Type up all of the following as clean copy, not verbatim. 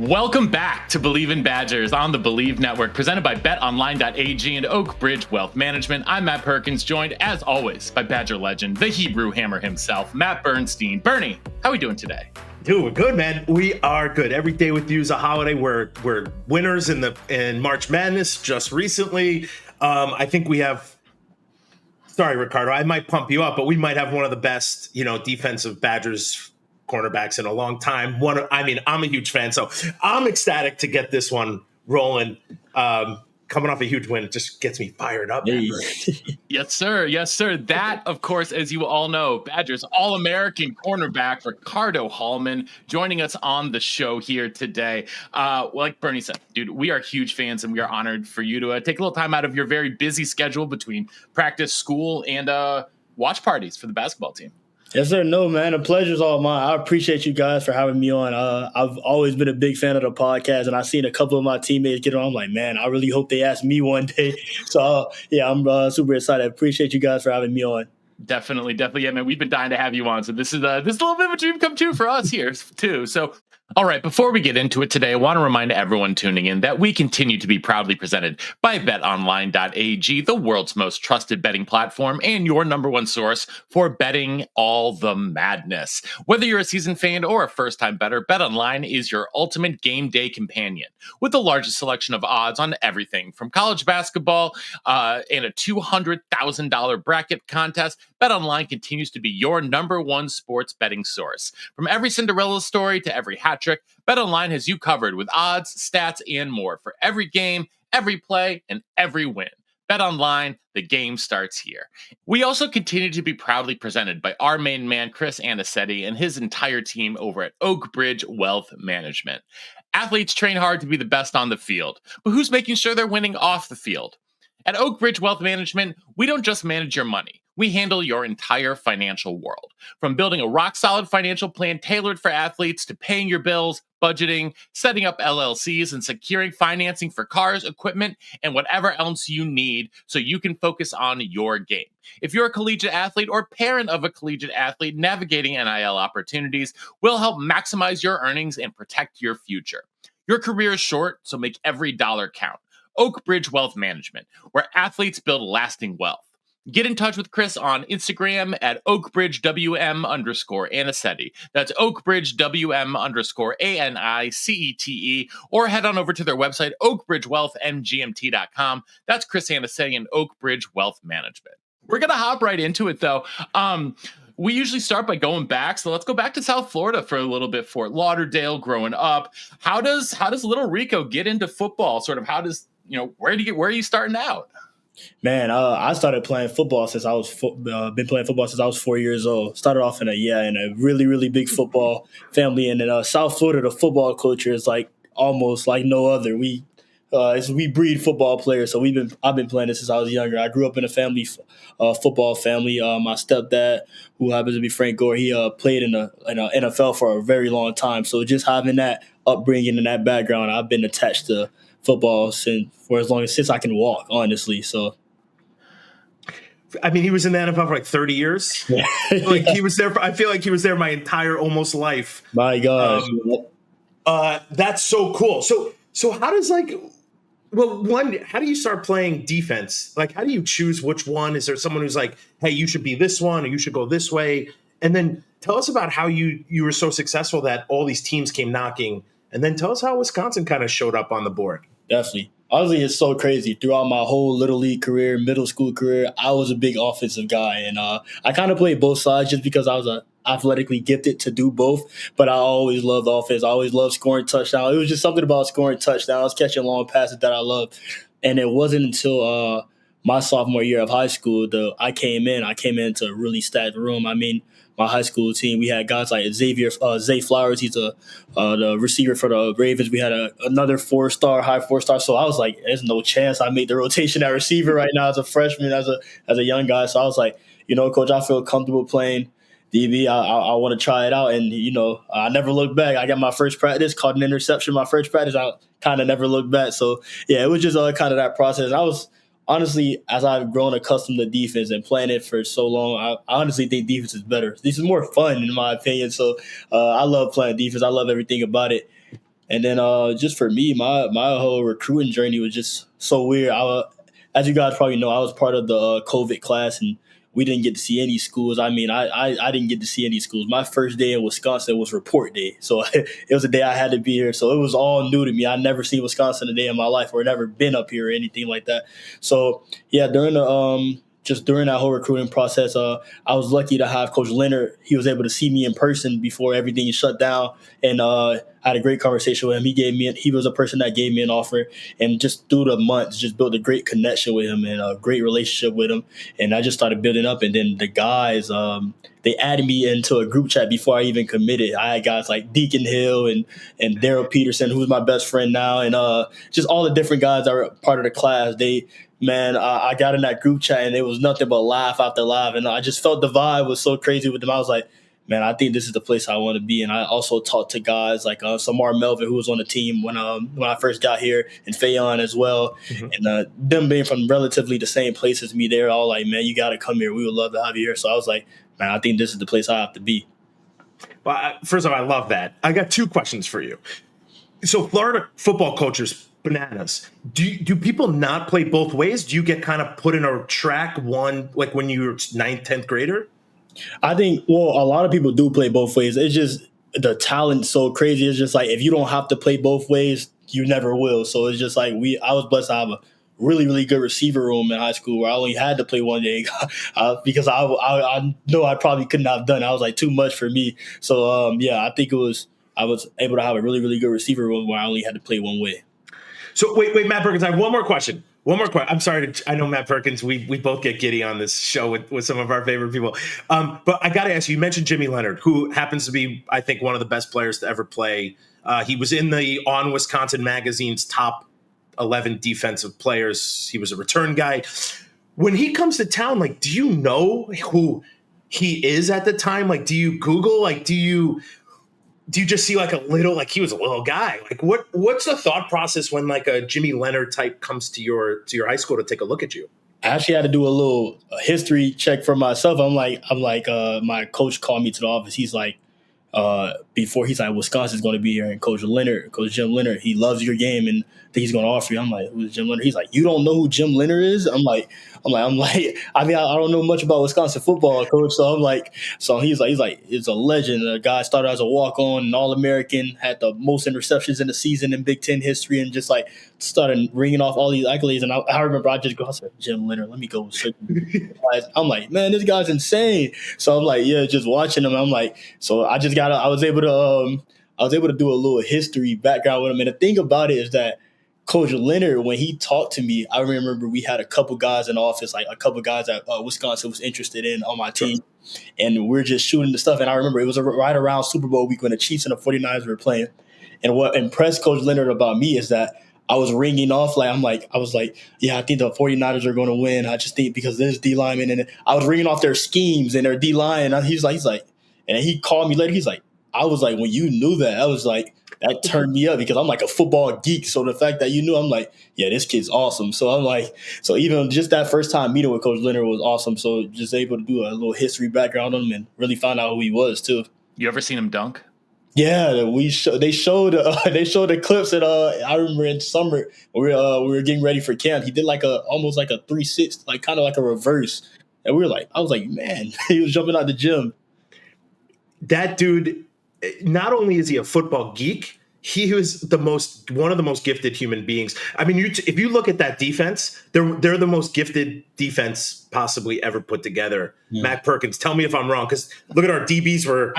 Welcome back to Believe in Badgers on the Believe Network, presented by betonline.ag and Oak Bridge Wealth Management. I'm Matt Perkins, joined as always by Badger legend, the Hebrew Hammer himself, Matt Bernstein. Bernie, how are we doing today? Dude, we're good, man. We are good. Every day with you is a holiday. We're winners in March Madness just recently. I think we have. Sorry, Ricardo, I might pump you up, but we might have one of the best, defensive Badgers cornerbacks in a long time. I'm a huge fan, so I'm ecstatic to get this one rolling. Coming off a huge win, it just gets me fired up. Yes, sir. Yes, sir. That, of course, as you all know, Badgers All-American cornerback Ricardo Hallman joining us on the show here today. Like Bernie said, dude, we are huge fans, and we are honored for you to take a little time out of your very busy schedule between practice, school, and watch parties for the basketball team. Yes, sir. No, man. The pleasure's all mine. I appreciate you guys for having me on. I've always been a big fan of the podcast, and I've seen a couple of my teammates get on. I'm like, man, I really hope they ask me one day. So, I'm super excited. I appreciate you guys for having me on. Definitely. Yeah, man, we've been dying to have you on. So this is a little bit of a dream come true for us here, too. So, all right, before we get into it today, I want to remind everyone tuning in that we continue to be proudly presented by betonline.ag, the world's most trusted betting platform and your number one source for betting all the madness. Whether you're a seasoned fan or a first-time bettor, BetOnline is your ultimate game day companion with the largest selection of odds on everything from college basketball and a $200,000 bracket contest. BetOnline continues to be your number one sports betting source. From every Cinderella story to every hat trick, BetOnline has you covered with odds, stats, and more for every game, every play, and every win. BetOnline, the game starts here. We also continue to be proudly presented by our main man, Chris Anicetti, and his entire team over at Oak Bridge Wealth Management. Athletes train hard to be the best on the field, but who's making sure they're winning off the field? At Oak Bridge Wealth Management, we don't just manage your money. We handle your entire financial world. From building a rock-solid financial plan tailored for athletes to paying your bills, budgeting, setting up LLCs, and securing financing for cars, equipment, and whatever else you need so you can focus on your game. If you're a collegiate athlete or parent of a collegiate athlete navigating NIL opportunities, we'll help maximize your earnings and protect your future. Your career is short, so make every dollar count. Oak Bridge Wealth Management, where athletes build lasting wealth. Get in touch with Chris on Instagram at oakbridgewm_Anicetti. That's oakbridgewm_ANICETE, or head on over to their website, oakbridgewealthmgmt.com. That's Chris Anicetti and Oak Bridge Wealth Management. We're going to hop right into it, though. We usually start by going back, so let's go back to South Florida for a little bit. Fort Lauderdale, growing up. How does little Rico get into football? Sort of, how does, where are you starting out? Man, I started playing football since I was been playing football since I was 4 years old. Started off in a really, really big football family, and in South Florida, the football culture is like almost like no other. We breed football players, so I've been playing this since I was younger. I grew up in a football family. My stepdad, who happens to be Frank Gore, he played in the NFL for a very long time. So just having that upbringing and that background, I've been attached to football since I can walk, honestly. So, I mean, he was in the NFL for like 30 years. Yeah. He was there. I feel like he was there my entire almost life. My gosh, that's so cool. So how does how do you start playing defense? Like, how do you choose which one? Is there someone who's like, hey, you should be this one, or you should go this way? And then tell us about how you were so successful that all these teams came knocking. And then tell us how Wisconsin kind of showed up on the board. Definitely. Honestly, it's so crazy. Throughout my whole Little League career, middle school career, I was a big offensive guy. And I kind of played both sides just because I was athletically gifted to do both. But I always loved offense. I always loved scoring touchdowns. It was just something about scoring touchdowns, catching long passes that I loved. And it wasn't until my sophomore year of high school that I came in to a really stacked room. I mean, my high school team, we had guys like Zay Flowers. He's the receiver for the Ravens. We had another high four-star. So I was like, there's no chance I make the rotation at receiver right now as a freshman, as a young guy. So I was like, coach, I feel comfortable playing DB. I want to try it out. And, I never looked back. I got my first practice, caught an interception. My first practice, I kind of never looked back. So, yeah, it was just kind of that process. I was honestly, as I've grown accustomed to defense and playing it for so long, I honestly think defense is better. This is more fun, in my opinion. So I love playing defense. I love everything about it. And then just for me, my whole recruiting journey was just so weird. As you guys probably know, I was part of the COVID class, and we didn't get to see any schools. I mean, I didn't get to see any schools. My first day in Wisconsin was report day. So it was a day I had to be here. So it was all new to me. I'd never seen Wisconsin a day in my life or never been up here or anything like that. So yeah, during that whole recruiting process, I was lucky to have Coach Leonard. He was able to see me in person before everything shut down, and I had a great conversation with him. He was a person that gave me an offer, and just through the months, just built a great connection with him and a great relationship with him. And I just started building up. And then the guys, they added me into a group chat before I even committed. I had guys like Deacon Hill and Daryl Peterson, who's my best friend now, and just all the different guys that were part of the class. I got in that group chat, and it was nothing but laugh after laugh. And I just felt the vibe was so crazy with them. I was like, man, I think this is the place I want to be. And I also talked to guys like Samar Melvin, who was on the team when I first got here, and Fayon as well. Mm-hmm. And them being from relatively the same place as me, they're all like, man, you got to come here. We would love to have you here. So I was like, man, I think this is the place I have to be. Well, first of all, I love that. I got two questions for you. So Florida football culture's bananas. Do people not play both ways? Do you get kind of put in a track one, like when you were 9th, 10th grader? I think, well, a lot of people do play both ways. It's just the talent's so crazy. It's just like, if you don't have to play both ways, you never will. So it's just like I was blessed to have a really, really good receiver room in high school where I only had to play one day because I know I probably couldn't have done it. I was like too much for me. So, I think I was able to have a really, really good receiver room where I only had to play one way. So wait, Matt Perkins, I have one more question. I'm sorry. I know Matt Perkins. We both get giddy on this show with some of our favorite people. But I got to ask you, you mentioned Jimmy Leonard, who happens to be, I think, one of the best players to ever play. He was in the On Wisconsin magazine's top 11 defensive players. He was a return guy. When he comes to town, like, do you know who he is at the time? Like, do you Google? Like, do you just see like he was a little guy? Like what's the thought process when like a Jimmy Leonard type comes to your high school to take a look at you? I actually had to do a little history check for myself. I'm like, my coach called me to the office. He's like, he's like, Wisconsin's going to be here, and Coach Jim Leonard, he loves your game, and I think he's going to offer you. I'm like, who's Jim Leonard? He's like, you don't know who Jim Leonard is? I'm like, I mean, I don't know much about Wisconsin football, coach. So he's like, it's a legend. The guy started as a walk-on, an All-American, had the most interceptions in the season in Big Ten history, and just like started ringing off all these accolades. And I remember I said, Jim Leonard, let me go. I'm like, man, this guy's insane. So I'm like, yeah, just watching him. I'm like, so I was able to do a little history background with him. And the thing about it is that Coach Leonard, when he talked to me, I remember we had a couple guys in the office, like a couple guys that Wisconsin was interested in on my team. And we're just shooting the stuff. And I remember it was right around Super Bowl week when the Chiefs and the 49ers were playing. And what impressed Coach Leonard about me is that I was ringing off I was like, yeah, I think the 49ers are going to win. I just think because there's D linemen, and I was ringing off their schemes and their D line. And he's like, and then he called me later. He's like, I was like, when you knew that, I was like, that turned me up because I'm like a football geek. So the fact that you knew, I'm like, yeah, this kid's awesome. So I'm like, so even just that first time meeting with Coach Leonard was awesome. So just able to do a little history background on him and really find out who he was too. You ever seen him dunk? Yeah, they showed the clips that I remember in summer when we were getting ready for camp. He did almost like a 3-6, like kind of like a reverse, and I was like, man, he was jumping out the gym. That dude, not only is he a football geek, he was one of the most gifted human beings. I mean, if you look at that defense, they're the most gifted defense possibly ever put together. Yeah. Matt Perkins, tell me if I'm wrong, because look at our DBs were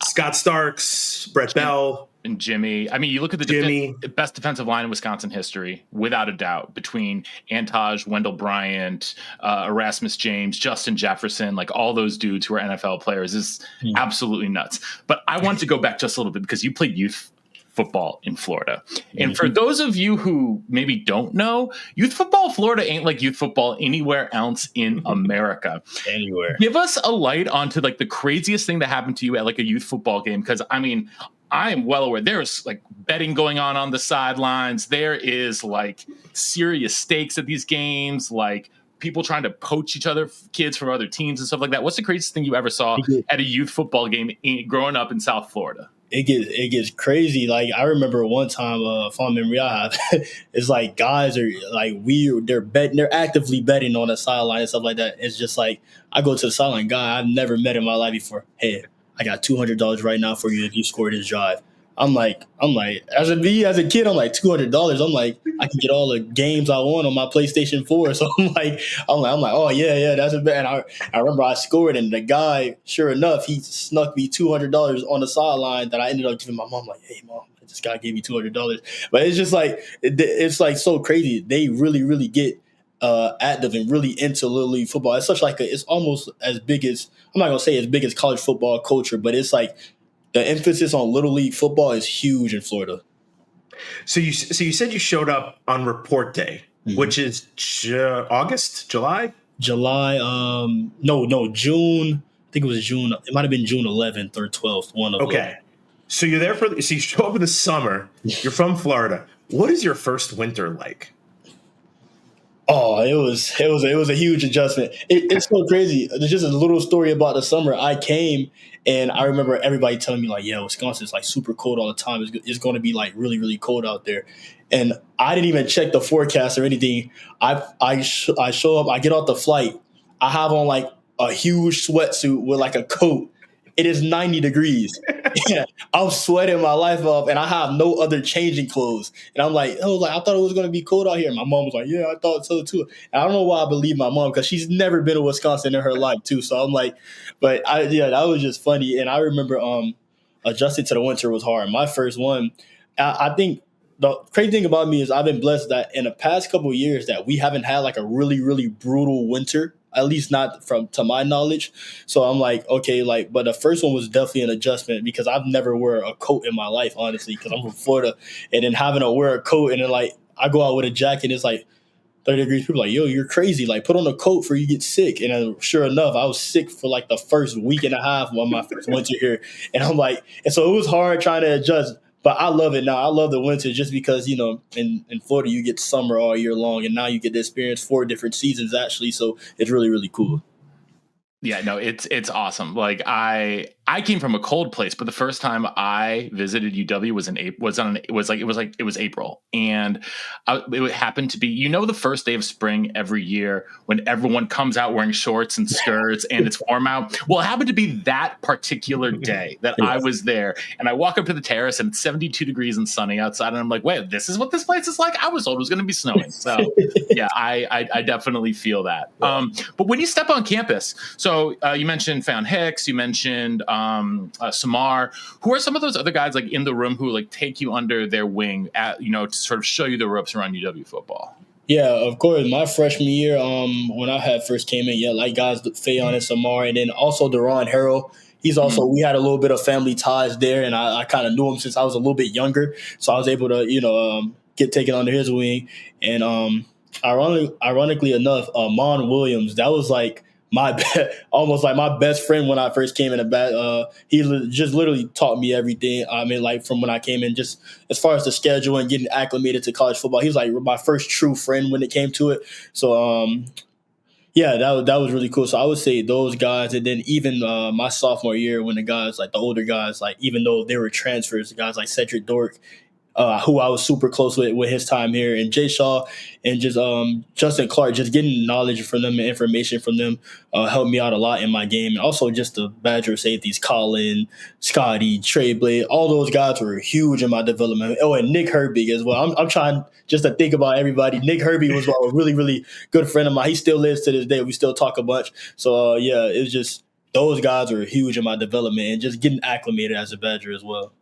Scott Starks, Brett Bell, and Jimmy. I mean, you look at the best defensive line in Wisconsin history, without a doubt, between Antaj, Wendell Bryant, Erasmus James, Justin Jefferson, like all those dudes who are NFL players is absolutely nuts. But I want to go back just a little bit because you played youth football in Florida. And for those of you who maybe don't know, youth football in Florida ain't like youth football anywhere else in America. Anywhere. Give us a light onto like the craziest thing that happened to you at like a youth football game. Because I mean, I am well aware there's like betting going on the sidelines. There is like serious stakes at these games, like people trying to poach each other, kids from other teams and stuff like that. What's the craziest thing you ever saw at a youth football game growing up in South Florida? it gets crazy. Like I remember one time, fond memory I have, it's like guys are like they're actively betting on the sideline and stuff like that. It's just like I go to the sideline, guy I've never met in my life before. Hey, I got $200 right now for you if you score this drive. I'm like, as a kid, I'm like $200. I'm like, I can get all the games I want on my PlayStation 4. So I'm like, oh yeah, that's a bet. And I remember I scored, and the guy, sure enough, he snuck me $200 on the sideline that I ended up giving my mom. Like, hey mom, this guy gave me $200. But it's just like it's like so crazy. They really get active and really into Little League football. It's such like it's almost as big as, I'm not gonna say as big as college football culture, but it's like the emphasis on Little League football is huge in Florida. So you said you showed up on report day, which is August, July? July, no, June. I think it was June. It might have been June 11th or 12th. One of them. Okay. So you're there so you show up in the summer. You're from Florida. What is your first winter like? Oh, it was a huge adjustment. It's so crazy. There's just a little story about the summer. I came and I remember everybody telling me like, yeah, Wisconsin's like super cold all the time. It's going to be like really cold out there. And I didn't even check the forecast or anything. I show up, I get off the flight. I have on like a huge sweatsuit with like a coat. It is 90 degrees. Yeah, I'm sweating my life off, and I have no other changing clothes. And I'm like, I thought it was going to be cold out here. And my mom was like, yeah, I thought so too. And I don't know why I believe my mom, because she's never been to Wisconsin in her life too. So I'm like, that was just funny. And I remember adjusting to the winter was hard. My first one, I think the crazy thing about me is I've been blessed that in the past couple of years that we haven't had like a really brutal winter. At least not to my knowledge. So I'm like, okay, but the first one was definitely an adjustment because I've never wear a coat in my life, honestly, because I'm from Florida. And then having to wear a coat and then like I go out with a jacket, it's like 30 degrees. People are like, yo, you're crazy. Like put on a coat for you get sick. And then, sure enough, I was sick for like the first week and a half of my first winter here. And I'm like, and so it was hard trying to adjust. But I love it now. I love the winter just because, in Florida, you get summer all year long. And now you get to experience 4 different seasons, actually. So it's really cool. Yeah, no, it's awesome. Like I came from a cold place, but the first time I visited UW was in April. It was April, and it happened to be the first day of spring every year when everyone comes out wearing shorts and skirts and it's warm out. Well, it happened to be that particular day that I was there, and I walk up to the terrace and it's 72 degrees and sunny outside, and I'm like, wait, this is what this place is like? I was told it was going to be snowing. So yeah, I definitely feel that. But when you step on campus, so you mentioned Fan Hicks, you mentioned Samar. Who are some of those other guys like in the room who like take you under their wing to sort of show you the ropes around UW football? Yeah, of course. My freshman year, when I had first came in, like guys Fayon and Samar, and then also Deron Harrell. He's also we had a little bit of family ties there, and I kind of knew him since I was a little bit younger, so I was able to get taken under his wing. And ironically enough, Mon Williams, that was like almost like my best friend when I first came in the bat. He just literally taught me everything. I mean, like from when I came in, just as far as the schedule and getting acclimated to college football, he was like my first true friend when it came to it. So, yeah, that was really cool. So I would say those guys, and then even my sophomore year when the guys, like the older guys, like even though they were transfers, the guys like Cedric Dork, who I was super close with his time here, and Jay Shaw and just Justin Clark, just getting knowledge from them and information from them helped me out a lot in my game. And also just the Badger safeties, Colin, Scotty, Trey Blade, all those guys were huge in my development. Oh, and Nick Herbig as well. I'm trying just to think about everybody. Nick Herbig was a really good friend of mine. He still lives to this day. We still talk a bunch. So, yeah, it was just those guys were huge in my development and just getting acclimated as a Badger as well.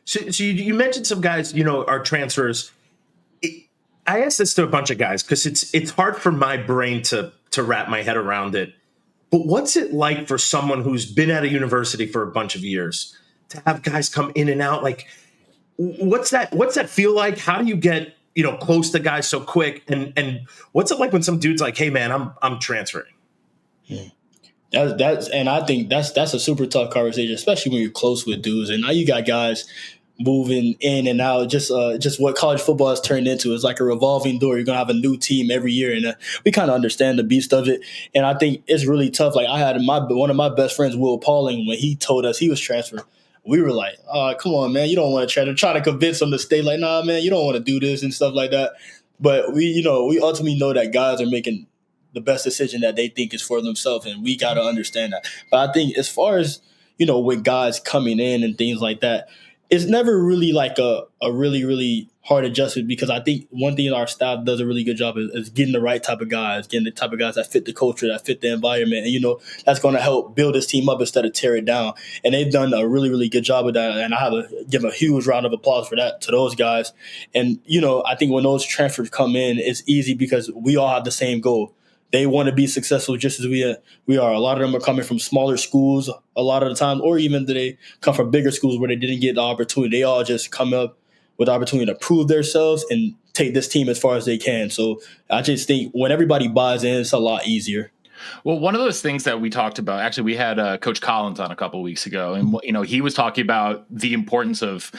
So you mentioned some guys, are transfers. I asked this to a bunch of guys because it's hard for my brain to wrap my head around it. But what's it like for someone who's been at a university for a bunch of years to have guys come in and out? Like, what's that feel like? How do you get close to guys so quick? And what's it like when some dude's like, hey man, I'm transferring? And I think that's a super tough conversation, especially when you're close with dudes. And now you got guys moving in and out. Just what college football has turned into. It's like a revolving door. You're gonna have a new team every year, and we kind of understand the beast of it. And I think it's really tough. Like I had one of my best friends, Will Pauling, when he told us he was transferring. we were like, oh, come on, man, you don't want to try to convince them to stay. Like, nah, man, you don't want to do this and stuff like that. But we ultimately know that guys are making the best decision that they think is for themselves, and we got to understand that. But I think as far as, with guys coming in and things like that, it's never really like a really, really hard adjustment, because I think one thing our staff does a really good job is getting the right type of guys, getting the type of guys that fit the culture, that fit the environment. And, that's going to help build this team up instead of tear it down. And they've done a really, really good job of that. And I give a huge round of applause for that to those guys. And, I think when those transfers come in, it's easy because we all have the same goal. They want to be successful just as we are. A lot of them are coming from smaller schools a lot of the time, or even they come from bigger schools where they didn't get the opportunity. They all just come up with the opportunity to prove themselves and take this team as far as they can. So I just think when everybody buys in, it's a lot easier. Well, one of those things that we talked about, actually, we had Coach Collins on a couple of weeks ago, and he was talking about the importance of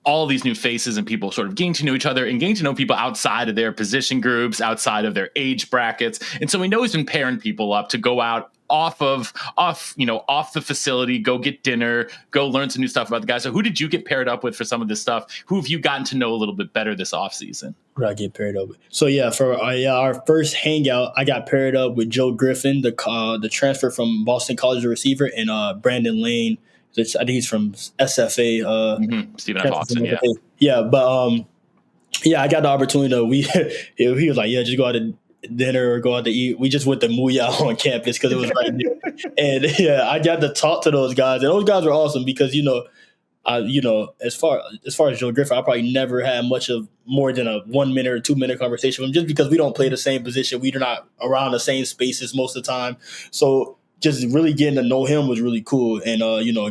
all these new faces and people sort of getting to know each other and getting to know people outside of their position groups, outside of their age brackets. And so we know he's been pairing people up to go out off the facility, go get dinner, go learn some new stuff about the guys. So who did you get paired up with for some of this stuff? Who have you gotten to know a little bit better this offseason? Who did I get paired up with? So for our first hangout, I got paired up with Joe Griffin, the transfer from Boston College, the receiver, and Brandon Lane. I think he's from SFA. Stephen F. Austin, yeah. Yeah, but I got the opportunity he was like, yeah, just go out to dinner or go out to eat. We just went to Muya on campus because it was right there. And I got to talk to those guys. And those guys were awesome because, as far as Joe Griffin, I probably never had much of more than a 1 minute or 2 minute conversation with him, just because we don't play the same position. We're not around the same spaces most of the time. So just really getting to know him was really cool. And,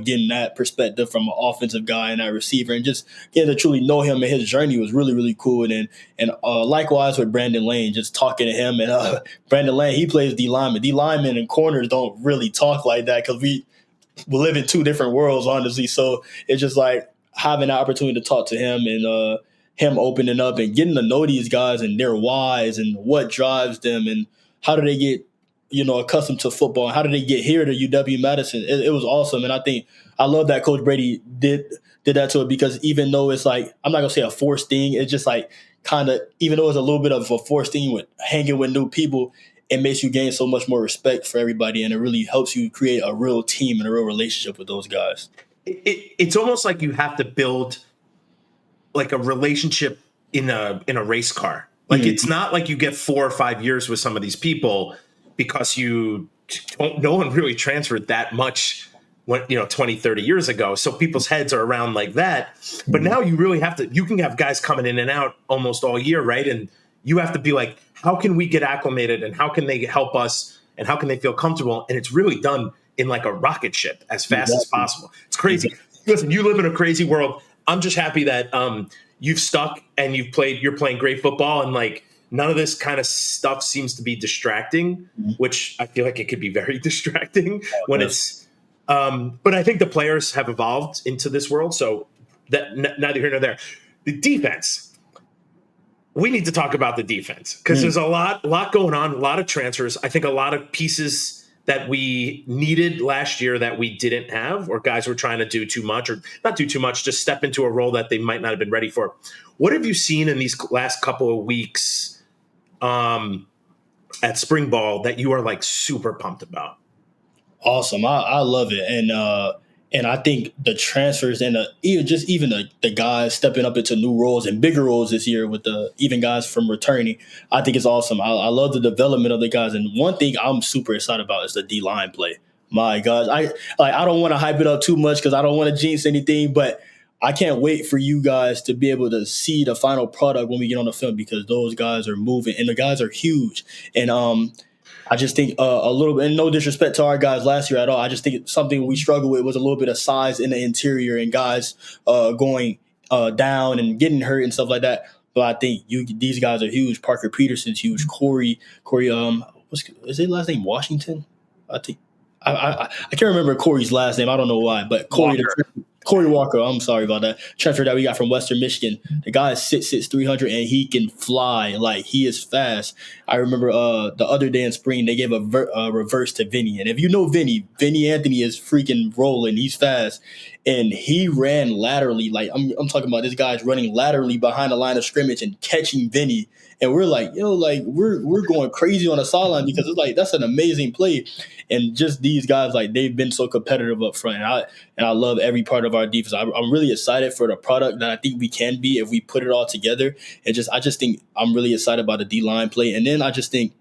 getting that perspective from an offensive guy and that receiver, and just getting to truly know him and his journey was really, really cool. And likewise with Brandon Lane, just talking to him. And Brandon Lane, he plays D lineman. D linemen and corners don't really talk like that because we live in two different worlds, honestly. So it's just like having the opportunity to talk to him and him opening up and getting to know these guys and their whys and what drives them and how do they get accustomed to football, and how did they get here to UW-Madison? It was awesome, and I think I love that Coach Brady did that to it, because even though it's like, I'm not gonna say a forced thing, it's just like kind of, even though it's a little bit of a forced thing with hanging with new people, it makes you gain so much more respect for everybody, and it really helps you create a real team and a real relationship with those guys. It's almost like you have to build like a relationship in a race car. Like It's not like you get 4 or 5 years with some of these people, because no one really transferred that much 20, 30 years ago. So people's heads are around like that. But now you really you can have guys coming in and out almost all year, right? And you have to be like, how can we get acclimated, and how can they help us, and how can they feel comfortable? And it's really done in like a rocket ship as fast as possible. It's crazy. Listen, you live in a crazy world. I'm just happy that you've stuck and you're playing great football, and like, none of this kind of stuff seems to be distracting, which I feel like it could be very distracting when it's but I think the players have evolved into this world. So that neither here nor there. The defense. We need to talk about the defense because there's a lot going on, a lot of transfers. I think a lot of pieces that we needed last year that we didn't have, or guys were trying to do too much, or not do too much, just step into a role that they might not have been ready for. What have you seen in these last couple of weeks at spring ball that you are like super pumped about? Awesome. I love it. And I think the transfers and even the guys stepping up into new roles and bigger roles this year with even guys from returning, I think it's awesome. I love the development of the guys. And one thing I'm super excited about is the D-line play. My gosh, I don't want to hype it up too much because I don't want to jinx anything, but I can't wait for you guys to be able to see the final product when we get on the film, because those guys are moving and the guys are huge. And I just think a little bit, and no disrespect to our guys last year at all, I just think something we struggled with was a little bit of size in the interior and guys going down and getting hurt and stuff like that. But I think these guys are huge. Parker Peterson's huge. Corey, is his last name Washington? I think I can't remember Corey's last name. I don't know why, but Corey. Corey Walker, I'm sorry about that. Transfer that we got from Western Michigan. The guy is 6'6", 300, and he can fly. Like, he is fast. I remember the other day in spring, they gave a reverse to Vinny. And if you know Vinny Anthony is freaking rolling. He's fast. And he ran laterally. Like, I'm talking about this guy's running laterally behind the line of scrimmage and catching Vinny. And we're like, we're going crazy on the sideline because it's like, that's an amazing play. And just these guys, like, they've been so competitive up front. And I love every part of our defense. I'm really excited for the product that I think we can be if we put it all together. I just think I'm really excited about the D-line play. And then I just think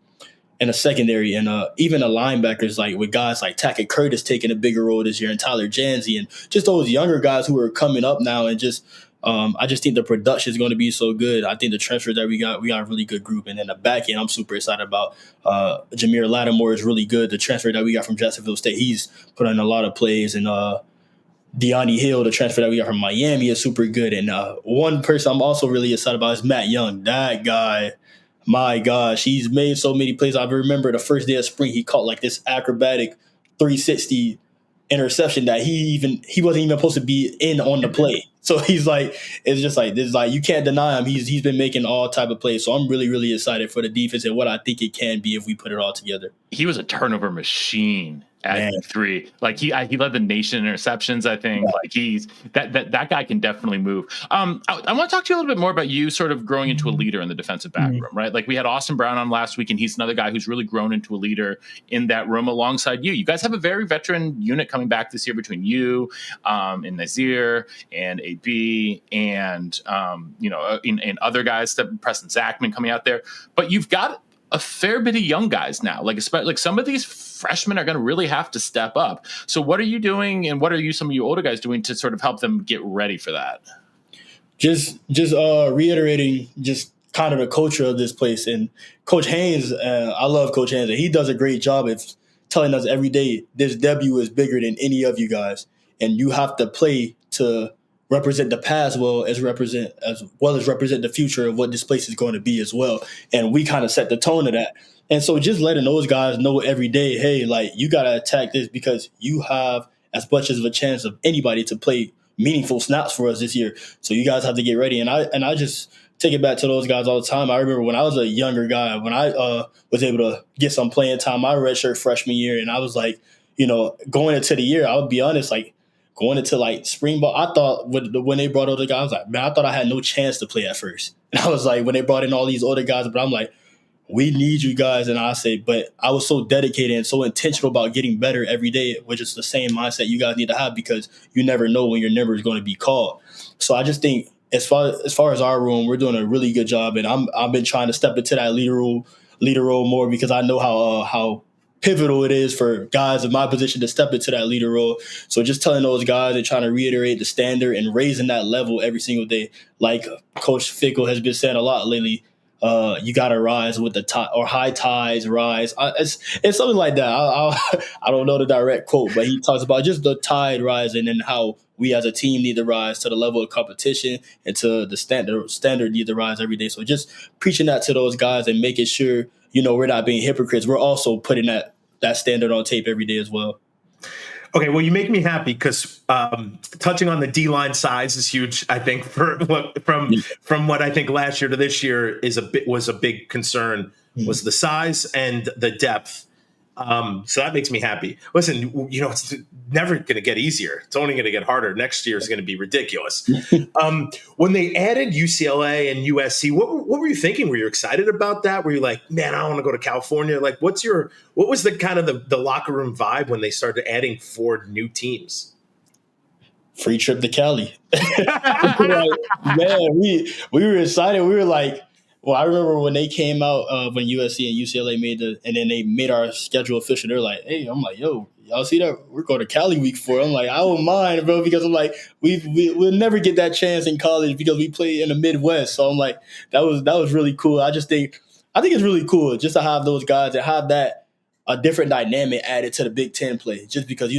in a secondary and even the linebackers, like with guys like Tackett Curtis taking a bigger role this year and Tyler Janzi and just those younger guys who are coming up now and just I just think the production is going to be so good. I think the transfer that we got a really good group. And then the back end, I'm super excited about. Jameer Lattimore is really good. The transfer that we got from Jacksonville State, he's put in a lot of plays. And De'Ani Hill, the transfer that we got from Miami, is super good. And one person I'm also really excited about is Matt Young. That guy, my gosh, he's made so many plays. I remember the first day of spring, he caught like this acrobatic 360 interception that he wasn't even supposed to be in on the play. So he's like, it's just like this. Like, you can't deny him. He's been making all type of plays. So I'm really, really excited for the defense and what I think it can be if we put it all together. He was a turnover machine at 3. Like, he led the nation in interceptions, I think. Yeah. Like, he's that guy can definitely move. I want to talk to you a little bit more about you sort of growing into a leader in the defensive back room, right? Like, we had Austin Brown on last week, and he's another guy who's really grown into a leader in that room alongside you. You guys have a very veteran unit coming back this year between you and Nazir and AB and in other guys, Preston Zachman coming out there. But you've got a fair bit of young guys now. Like some of these freshmen are going to really have to step up. So what are you doing, and what are some of you older guys doing to sort of help them get ready for that? Just reiterating just kind of the culture of this place. And Coach Haynes, I love Coach Haynes, and he does a great job of telling us every day this W is bigger than any of you guys, and you have to play to represent the past as represent the future of what this place is going to be as well. And we kind of set the tone of that. And so just letting those guys know every day, hey, like, you got to attack this because you have as much as a chance of anybody to play meaningful snaps for us this year. So you guys have to get ready. And I just take it back to those guys all the time. I remember when I was a younger guy, when I was able to get some playing time my redshirt freshman year, and I was like, going into the year, I would be honest, like, going into like spring ball, I thought when they brought older guys, I was like, man, I thought I had no chance to play at first. And I was like, when they brought in all these older guys, but I'm like, we need you guys. And but I was so dedicated and so intentional about getting better every day, which is the same mindset you guys need to have because you never know when your number is going to be called. So I just think as far as our room, we're doing a really good job. And I've been trying to step into that leader role more because I know how pivotal it is for guys in my position to step into that leader role. So just telling those guys and trying to reiterate the standard and raising that level every single day. Like Coach Fickle has been saying a lot lately, you got to rise with the tide, or high tides rise. It's something like that. I don't know the direct quote, but he talks about just the tide rising and how we as a team need to rise to the level of competition and to the standard need to rise every day. So just preaching that to those guys and making sure, we're not being hypocrites. We're also putting that standard on tape every day as well. Okay, well, you make me happy because touching on the D-line size is huge. I think from what I think last year to this year was a big concern, was the size and the depth. So that makes me happy. Listen, it's never going to get easier. It's only going to get harder. Next year is going to be ridiculous. When they added UCLA and USC, what were you thinking? Were you excited about that? Were you like, man, I want to go to California? Like, what was the kind of the locker room vibe when they started adding 4 new teams? Free trip to Cali. Man, we were excited. We were like, well, I remember when they came out when USC and UCLA and then they made our schedule official. They're like, hey, I'm like, yo, y'all see that? We're going to Cali week 4. I'm like, I don't mind, bro, because I'm like, we'll never get that chance in college because we play in the Midwest. So I'm like, that was really cool. I think it's really cool just to have those guys and have that a different dynamic added to the Big Ten play. Just because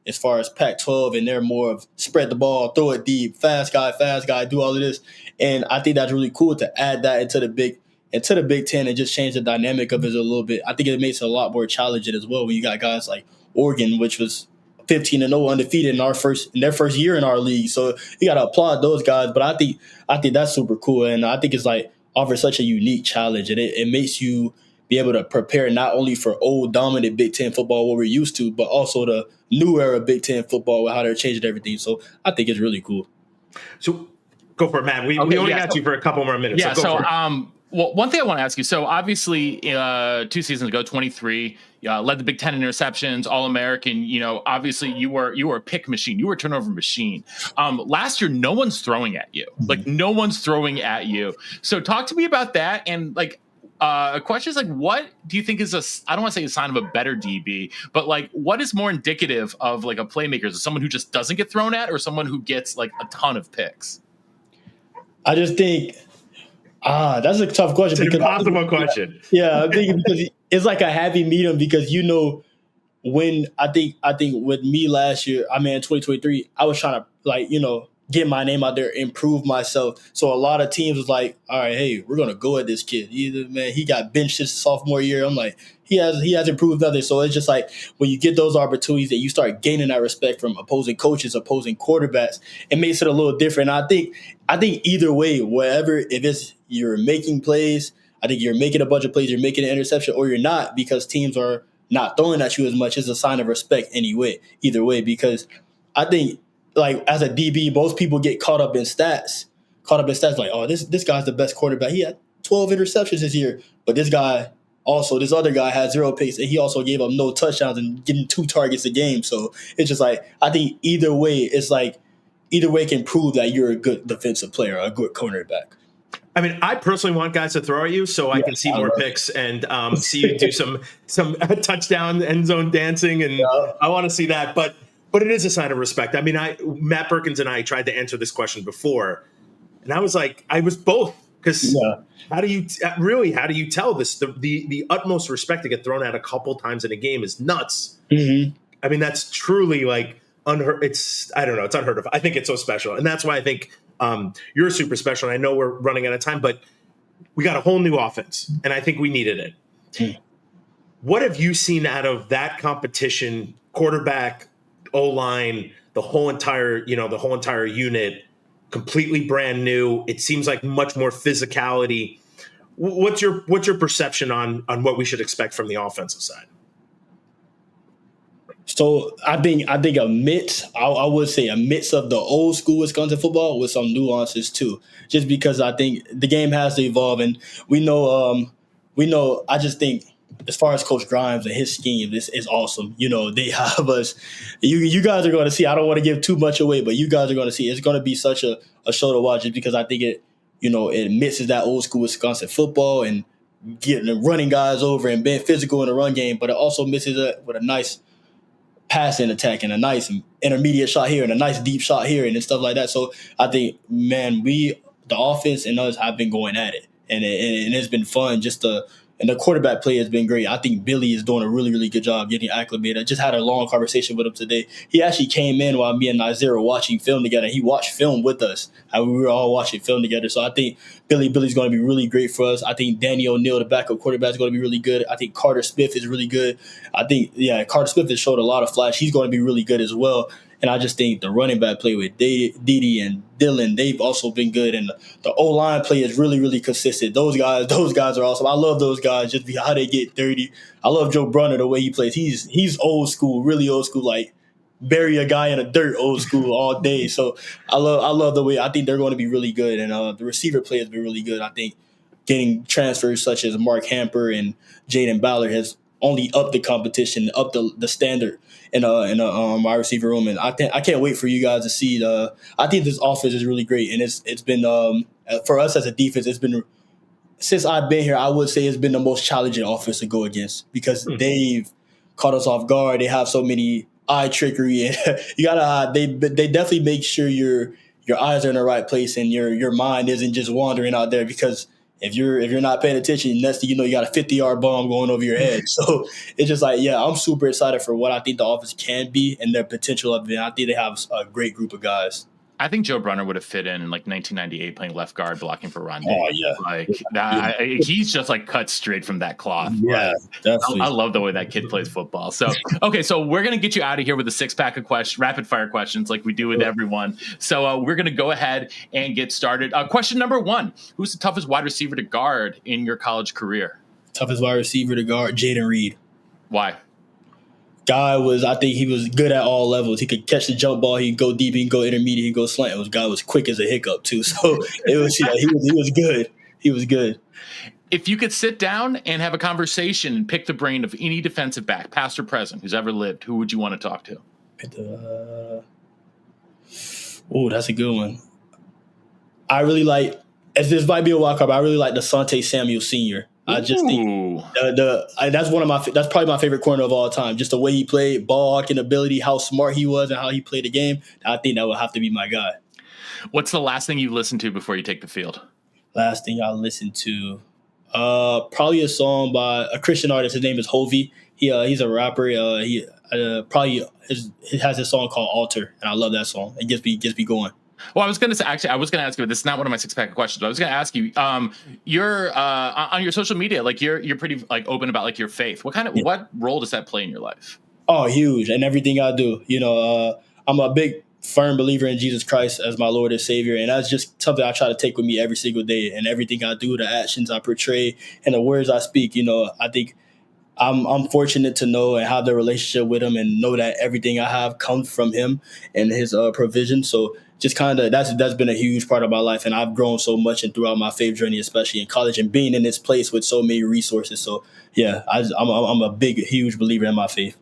as far as Pac-12 and they're more of spread the ball, throw it deep, fast guy, do all of this. And I think that's really cool to add that into the Big Ten and just change the dynamic of it a little bit. I think it makes it a lot more challenging as well when you got guys like Oregon, which was 15-0 undefeated in their first year in our league. So you got to applaud those guys. But I think that's super cool, and I think it's like offers such a unique challenge, and it makes you be able to prepare not only for old dominant Big Ten football, what we're used to, but also the new era Big Ten football with how they're changing everything. So I think it's really cool. So go for it, Matt. We only got you for a couple more minutes. Yeah. So well, one thing I want to ask you. So obviously, 2 seasons ago, 23, led the Big Ten in interceptions, All-American. Obviously you were a pick machine. You were a turnover machine. Last year, no one's throwing at you. Like no one's throwing at you. So talk to me about that. And like a question is like, what do you think is I don't want to say a sign of a better DB, but like what is more indicative of like a playmaker? Is it someone who just doesn't get thrown at, or someone who gets like a ton of picks? I just think. That's a tough question. It's an impossible question. Yeah, I think because it's like a happy medium because when I think with me last year, in 2023, I was trying to get my name out there, improve myself. So a lot of teams was like, all right, hey, we're gonna go at this kid. He got benched his sophomore year. I'm like, he has improved others. So it's just like when you get those opportunities that you start gaining that respect from opposing coaches, opposing quarterbacks, it makes it a little different. I think either way, wherever, if it's you're making plays, I think you're making a bunch of plays, you're making an interception, or you're not because teams are not throwing at you as much, is a sign of respect anyway. Either way, because I think like as a DB, most people get caught up in stats like, oh, this guy's the best quarterback. He had 12 interceptions this year, but this other guy had 0 picks, and he also gave up no touchdowns and getting 2 targets a game. So it's just like I think either way can prove that you're a good defensive player, a good cornerback. I personally want guys to throw at you so I can see more picks and see you do some touchdown end zone dancing, and I want to see that. But it is a sign of respect. Matt Perkins and I tried to answer this question before, and I was like, I was both, because how do you tell this? The utmost respect to get thrown at a couple times in a game is nuts. Mm-hmm. That's truly like unheard. It's unheard of. I think it's so special, and that's why I think you're super special. And I know we're running out of time, but we got a whole new offense, and I think we needed it. Mm. What have you seen out of that competition? Quarterback, O-line, the whole entire unit, completely brand new. It seems like much more physicality. What's your perception on what we should expect from the offensive side? So I think a mix. I would say a mix of the old school Wisconsin football with some nuances too. Just because I think the game has to evolve, and we know. I just think as far as Coach Grimes and his scheme, this is awesome. They have us. You guys are going to see. I don't want to give too much away, but you guys are going to see. It's going to be such a show to watch, just because I think it mixes that old school Wisconsin football and getting running guys over and being physical in the run game, but it also mixes it with a nice passing attack and a nice intermediate shot here and a nice deep shot here and stuff like that. So I think, man, the offense and us have been going at it, and it's been fun. And the quarterback play has been great. I think Billy is doing a really, really good job getting acclimated. I just had a long conversation with him today. He actually came in while me and Nazir were watching film together. He watched film with us, and we were all watching film together. So I think Billy's going to be really great for us. I think Danny O'Neal, the backup quarterback, is going to be really good. I think Carter Smith is really good. I think, Carter Smith has showed a lot of flash. He's going to be really good as well. And I just think the running back play with Dede and Dylan, they've also been good. And the O-line play is really, really consistent. Those guys are awesome. I love those guys just because how they get dirty. I love Joe Brunner, the way he plays. He's old school, really old school, like bury a guy in the dirt old school all day. So I love the way. I think they're going to be really good. And the receiver play has been really good. I think getting transfers such as Mark Hamper and Jaden Ballard has only upped the competition, up the standard in my receiver room, and I can't wait for you guys to see the. I think this offense is really great, and it's been for us as a defense. It's been, since I've been here, I would say it's been the most challenging offense to go against, because they've caught us off guard. They have so many eye trickery, and they definitely make sure your eyes are in the right place and your mind isn't just wandering out there, because if you're not paying attention, next thing you know, you got a 50-yard bomb going over your head. So it's just like, I'm super excited for what I think the offense can be and their potential of it. I think they have a great group of guys. I think Joe Brunner would have fit in like 1998 playing left guard blocking for Ron. Oh yeah, like that. He's just like cut straight from that cloth. Yeah, definitely. I love the way that kid plays football. So okay, so we're gonna get you out of here with a 6-pack of rapid fire questions like we do with everyone. So we're gonna go ahead and get started. Question number 1: Who's the toughest wide receiver to guard in your college career? Toughest wide receiver to guard, Jaden Reed. Why? I think he was good at all levels. He could catch the jump ball. He could go deep. He could go intermediate. He could go slant. Guy was quick as a hiccup too. So it was, he was good. He was good. If you could sit down and have a conversation and pick the brain of any defensive back, past or present, who's ever lived, who would you want to talk to? Oh, that's a good one. I really like, as this might be a wild card, but I really like Asante Samuel Sr. I just think that's that's probably my favorite corner of all time. Just the way he played, ball hawking ability, how smart he was, and how he played the game. I think that would have to be my guy. What's the last thing you listened to before you take the field? Last thing I listened to, probably a song by a Christian artist. His name is Hovey. He's a rapper. He has this song called Altar, and I love that song. It gets me going. Well, I was going to ask you, but this is not one of my 6-pack questions. But I was going to ask you, you're on your social media, like you're pretty like open about like your faith. What role does that play in your life? Oh, huge. And everything I do, I'm a big firm believer in Jesus Christ as my Lord and Savior. And that's just something I try to take with me every single day. And everything I do, the actions I portray and the words I speak, I think I'm fortunate to know and have the relationship with him and know that everything I have comes from him and his provision. So just kind of that's been a huge part of my life. And I've grown so much and throughout my faith journey, especially in college and being in this place with so many resources. So, yeah, I'm a big, huge believer in my faith.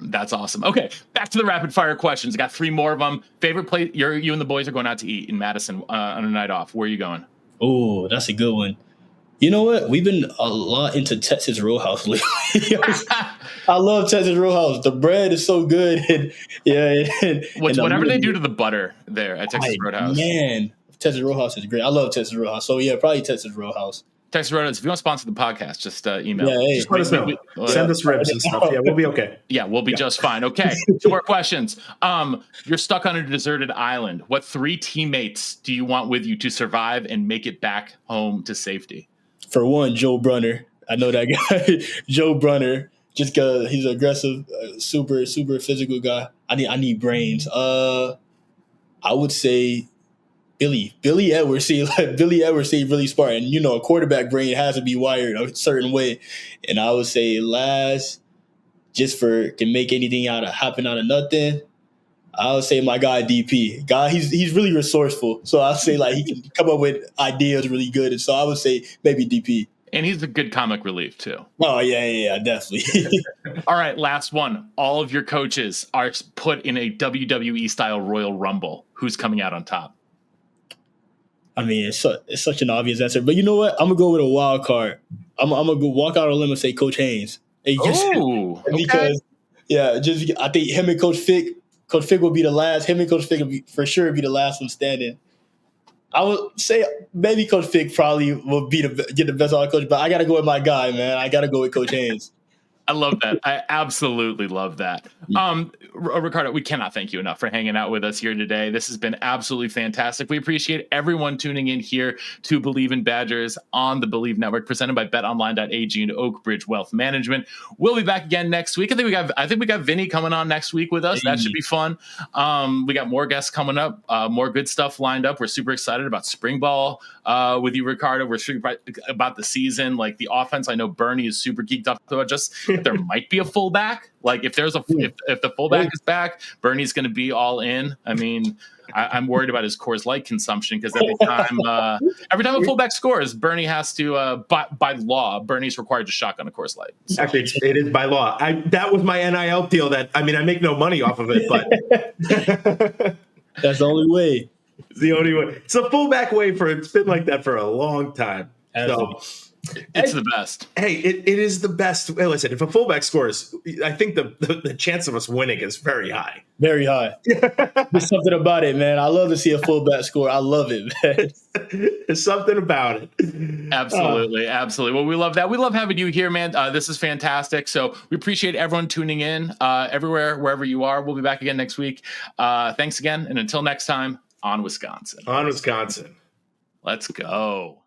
That's awesome. Okay, back to the rapid fire questions. I got 3 more of them. Favorite place you and the boys are going out to eat in Madison on a night off. Where are you going? Oh, that's a good one. You know what? We've been a lot into Texas Roadhouse lately. I love Texas Roadhouse. The bread is so good. Whatever they do to the butter there at Texas Roadhouse. Man, Texas Roadhouse is great. I love Texas Roadhouse. So, yeah, probably Texas Roadhouse. Texas Roadhouse, if you want to sponsor the podcast, just email. Yeah, hey, just let us know. Send us ribs and stuff. Yeah, we'll be okay. Yeah, we'll be just fine. Okay, 2 more questions. You're stuck on a deserted island. What 3 teammates do you want with you to survive and make it back home to safety? For one, Joe Brunner. I know that guy. Joe Brunner, just because he's an aggressive, super, super physical guy. I need brains. I would say Billy Edwards. Billy Edwards seemed really smart. And, a quarterback brain has to be wired a certain way. And I would say last, just can make anything happen out of nothing, I would say my guy DP. He's really resourceful. So I'll say he can come up with ideas really good. And so I would say maybe DP. And he's a good comic relief too. Oh yeah, definitely. All right, last one. All of your coaches are put in a WWE style Royal Rumble. Who's coming out on top? I mean, it's such an obvious answer, but you know what? I'm gonna go with a wild card. I'm gonna go walk out on a limb and say Coach Haynes. Oh, because I think him and Coach Fick. Coach Fick will be the last. Him and Coach Fick will for sure be the last one standing. I would say maybe Coach Fick probably will get the best out of coach, but I got to go with my guy, man. I got to go with Coach Haynes. I love that. I absolutely love that. Ricardo, we cannot thank you enough for hanging out with us here today. This has been absolutely fantastic. We appreciate everyone tuning in here to Believe in Badgers on the Believe Network, presented by betonline.ag and Oak Ridge Wealth Management. We'll be back again next week. I think we got Vinny coming on next week with us. That should be fun. We got more guests coming up, more good stuff lined up. We're super excited about spring ball with you, Ricardo. We're super about the season, like the offense. I know Bernie is super geeked up about just there might be a fullback. Like if there's if the fullback is back, Bernie's going to be all in. I mean, I'm worried about his Coors Light consumption because every time a fullback scores, Bernie has to by law, Bernie's required to shotgun a Coors Light. So. Actually, it is by law. That was my NIL deal. I make no money off of it, but that's the only way. It's the only way. It's a fullback way it's been like that for a long time. Absolutely. So. It's the best. Hey, it is the best. Hey, listen, if a fullback scores, I think the chance of us winning is very high. Very high. There's something about it, man. I love to see a fullback score. I love it, man. There's something about it. Absolutely. Absolutely. Well, we love that. We love having you here, man. This is fantastic. So we appreciate everyone tuning in everywhere, wherever you are. We'll be back again next week. Thanks again. And until next time, on Wisconsin. On Wisconsin. Let's go.